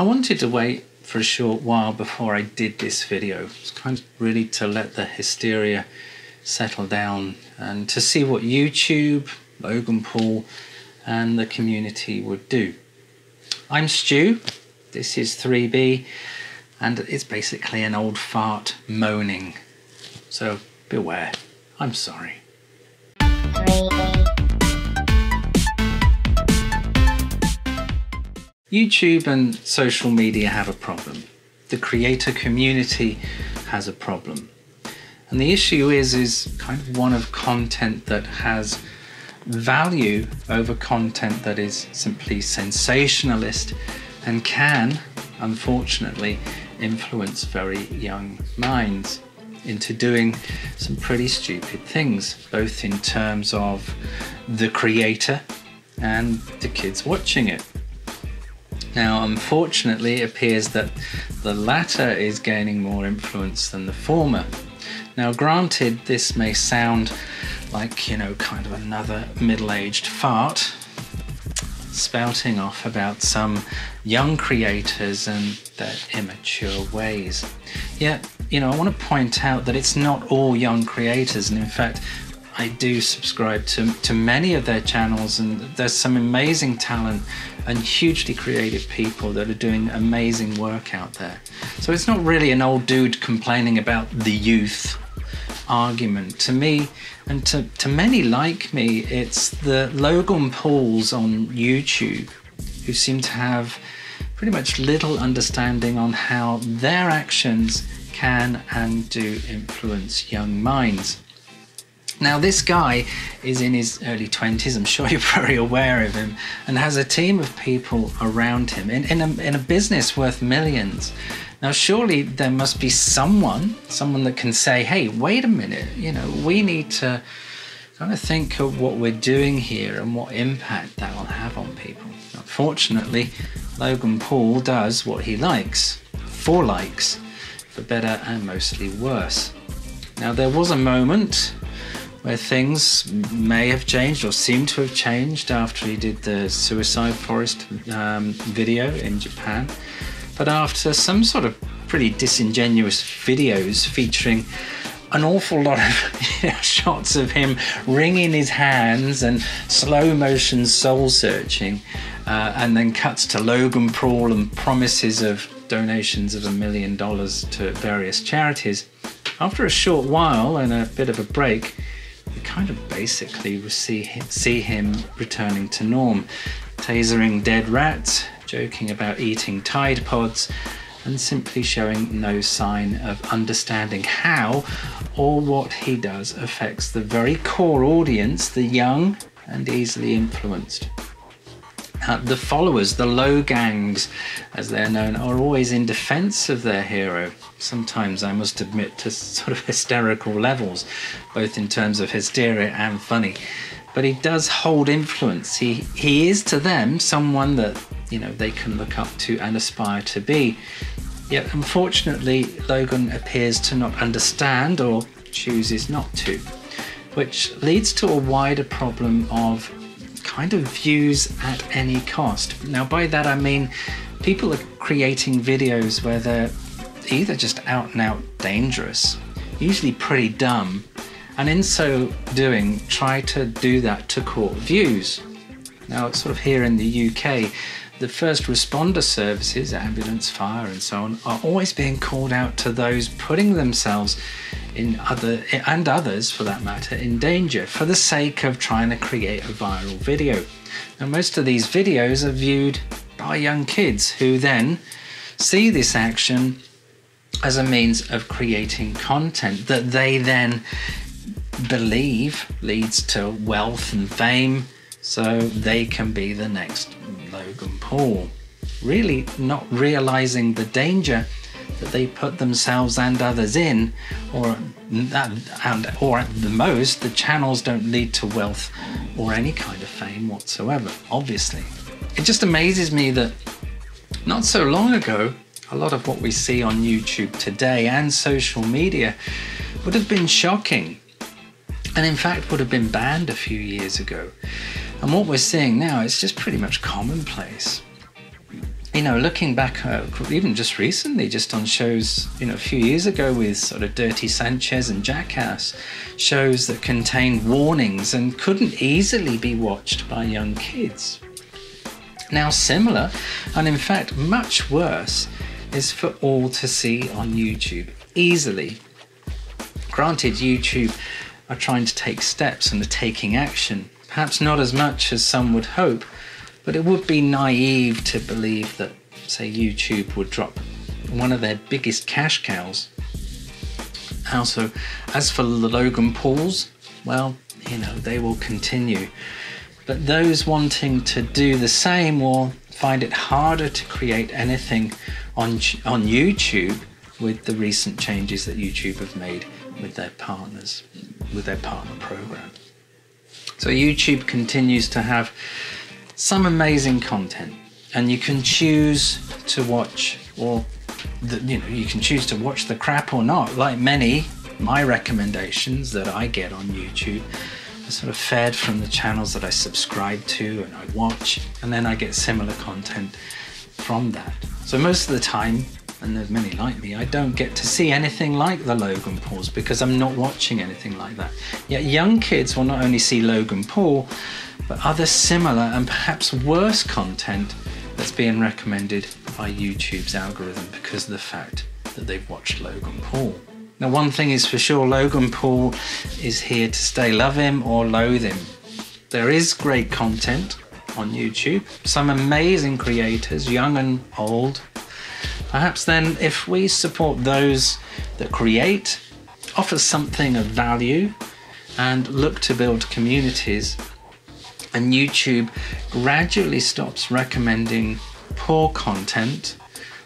I wanted to wait for a short while before I did this video. It's kind of really to let the hysteria settle down and to see what YouTube, Logan Paul and the community would do. I'm Stu, this is 3B, and it's basically an old fart moaning. So beware, I'm sorry. YouTube and social media have a problem. The creator community has a problem. And the issue is kind of one of content that has value over content that is simply sensationalist and can, unfortunately, influence very young minds into doing some pretty stupid things, both in terms of the creator and the kids watching it. Now, unfortunately, it appears that the latter is gaining more influence than the former. Now, granted, this may sound like, you know, kind of another middle-aged fart spouting off about some young creators and their immature ways. Yet, you know, I want to point out that it's not all young creators, and in fact, I do subscribe to many of their channels, and there's some amazing talent and hugely creative people that are doing amazing work out there. So it's not really an old dude complaining about the youth argument. To me, and to many like me, it's the Logan Pauls on YouTube who seem to have pretty much little understanding on how their actions can and do influence young minds. Now, this guy is in his early 20s, I'm sure you're very aware of him, and has a team of people around him in a business worth millions. Now, surely there must be someone that can say, hey, wait a minute, you know, we need to kind of think of what we're doing here and what impact that will have on people. Unfortunately, Logan Paul does what he likes, for likes, for better and mostly worse. Now, there was a moment where things may have changed or seem to have changed after he did the suicide forest video in Japan. But after some sort of pretty disingenuous videos featuring an awful lot of shots of him wringing his hands and slow motion soul searching, and then cuts to Logan Paul and promises of donations of $1 million to various charities, after a short while and a bit of a break, we kind of basically see him returning to norm, tasering dead rats, joking about eating Tide Pods, and simply showing no sign of understanding how or what he does affects the very core audience, the young and easily influenced. The followers, the low gangs, as they're known, are always in defense of their hero. Sometimes, I must admit, to sort of hysterical levels, both in terms of hysteria and funny. But he does hold influence. He is to them someone that, you know, they can look up to and aspire to be. Yet, unfortunately, Logan appears to not understand or chooses not to, which leads to a wider problem of kind of views at any cost. Now, by that I mean people are creating videos where they're either just out and out dangerous, usually pretty dumb, and in so doing try to do that to court views. Now, it's sort of here in the UK, the first responder services, ambulance, fire and so on, are always being called out to those putting themselves and others for that matter in danger for the sake of trying to create a viral video. Now, most of these videos are viewed by young kids who then see this action as a means of creating content that they then believe leads to wealth and fame, so they can be the next Logan Paul, really not realizing the danger that they put themselves and others in, or at the most, the channels don't lead to wealth or any kind of fame whatsoever, obviously. It just amazes me that not so long ago, a lot of what we see on YouTube today and social media would have been shocking, and in fact would have been banned a few years ago. And what we're seeing now is just pretty much commonplace. you know, looking back, even just recently, just on shows, you know, a few years ago with sort of Dirty Sanchez and Jackass, shows that contained warnings and couldn't easily be watched by young kids. Now, similar, and in fact much worse, is for all to see on YouTube, easily. Granted, YouTube are trying to take steps and are taking action, perhaps not as much as some would hope, but it would be naive to believe that, say, YouTube would drop one of their biggest cash cows. Also, as for the Logan Pauls, well, you know, they will continue. But those wanting to do the same will find it harder to create anything on YouTube with the recent changes that YouTube have made with their partners, with their partner program. So YouTube continues to have some amazing content, and you can choose to watch, or you can choose to watch the crap or not. Like many, my recommendations that I get on YouTube are sort of fed from the channels that I subscribe to and I watch, and then I get similar content from that. So most of the time, and there's many like me, I don't get to see anything like the Logan Pauls because I'm not watching anything like that. Yet young kids will not only see Logan Paul, but other similar and perhaps worse content that's being recommended by YouTube's algorithm because of the fact that they've watched Logan Paul. Now, one thing is for sure, Logan Paul is here to stay. Love him or loathe him. There is great content on YouTube, some amazing creators, young and old. Perhaps then, if we support those that create, offer something of value, and look to build communities, and YouTube gradually stops recommending poor content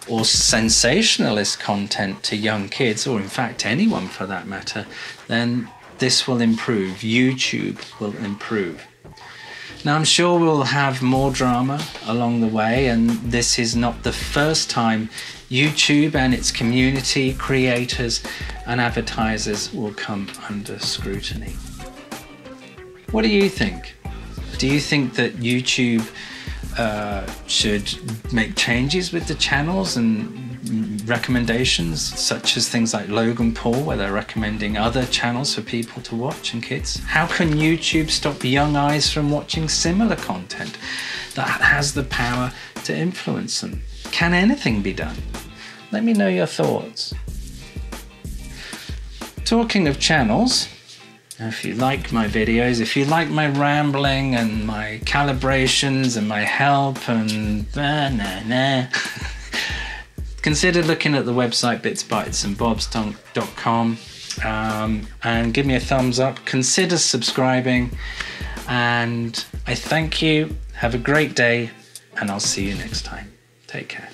or sensationalist content to young kids, or in fact anyone for that matter, then this will improve. YouTube will improve. Now, I'm sure we'll have more drama along the way, and this is not the first time YouTube and its community, creators and advertisers will come under scrutiny. What do you think? Do you think that YouTube should make changes with the channels and recommendations, such as things like Logan Paul, where they're recommending other channels for people to watch and kids? How can YouTube stop young eyes from watching similar content that has the power to influence them? Can anything be done? Let me know your thoughts. Talking of channels, if you like my videos, if you like my rambling and my calibrations and my help and consider looking at the website bitsbytesandbobs.com and give me a thumbs up. Consider subscribing, and I thank you. Have a great day, and I'll see you next time. Take care.